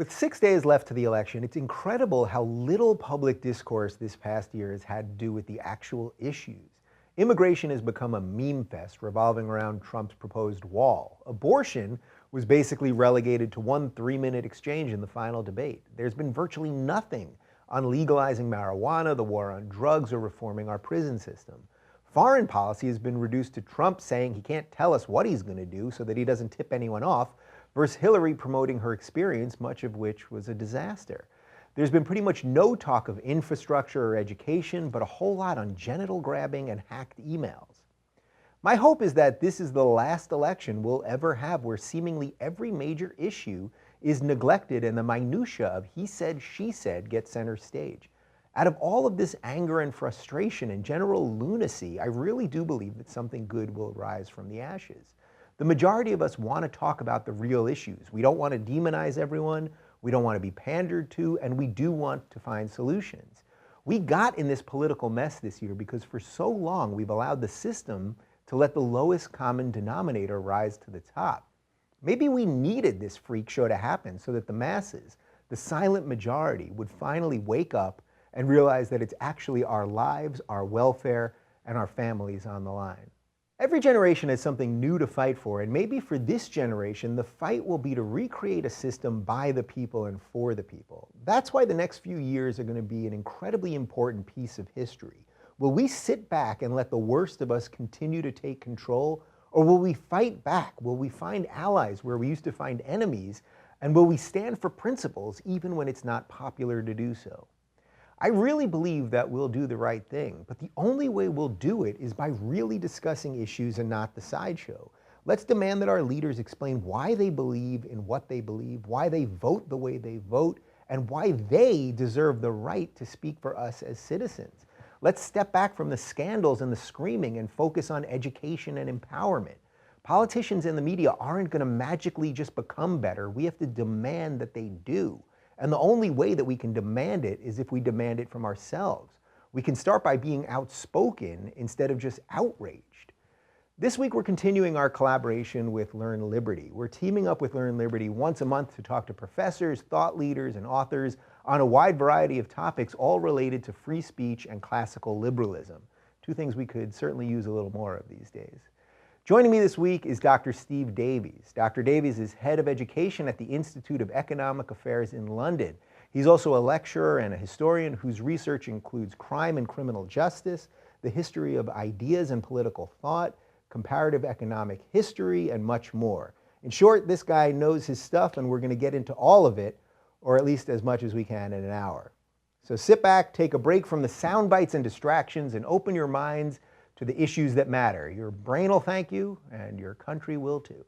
With 6 days left to the election, it's incredible how little public discourse this past year has had to do with the actual issues. Immigration has become a meme fest revolving around Trump's proposed wall. Abortion was basically relegated to one 3-minute exchange in the final debate. There's been virtually nothing on legalizing marijuana, the war on drugs, or reforming our prison system. Foreign policy has been reduced to Trump saying he can't tell us what he's going to do so that he doesn't tip anyone off, versus Hillary promoting her experience, much of which was a disaster. There's been pretty much no talk of infrastructure or education, but a whole lot on genital grabbing and hacked emails. My hope is that this is the last election we'll ever have where seemingly every major issue is neglected and the minutia of he said, she said get center stage. Out of all of this anger and frustration and general lunacy, I really do believe that something good will rise from the ashes. The majority of us want to talk about the real issues. We don't want to demonize everyone, we don't want to be pandered to, and we do want to find solutions. We got in this political mess this year because for so long we've allowed the system to let the lowest common denominator rise to the top. Maybe we needed this freak show to happen so that the masses, the silent majority, would finally wake up and realize that it's actually our lives, our welfare, and our families on the line. Every generation has something new to fight for, and maybe for this generation, the fight will be to recreate a system by the people and for the people. That's why the next few years are going to be an incredibly important piece of history. Will we sit back and let the worst of us continue to take control, or will we fight back? Will we find allies where we used to find enemies, and will we stand for principles even when it's not popular to do so? I really believe that we'll do the right thing, but the only way we'll do it is by really discussing issues and not the sideshow. Let's demand that our leaders explain why they believe in what they believe, why they vote the way they vote, and why they deserve the right to speak for us as citizens. Let's step back from the scandals and the screaming and focus on education and empowerment. Politicians and the media aren't going to magically just become better. We have to demand that they do. And the only way that we can demand it is if we demand it from ourselves. We can start by being outspoken instead of just outraged. This week we're continuing our collaboration with Learn Liberty. We're teaming up with Learn Liberty once a month to talk to professors, thought leaders, and authors on a wide variety of topics, all related to free speech and classical liberalism. Two things we could certainly use a little more of these days. Joining me this week is Dr. Steve Davies. Dr. Davies is head of education at the Institute of Economic Affairs in London. He's also a lecturer and a historian whose research includes crime and criminal justice, the history of ideas and political thought, comparative economic history, and much more. In short, this guy knows his stuff, and we're going to get into all of it, or at least as much as we can in an hour. So sit back, take a break from the sound bites and distractions, and open your minds to the issues that matter. Your brain will thank you, and your country will too.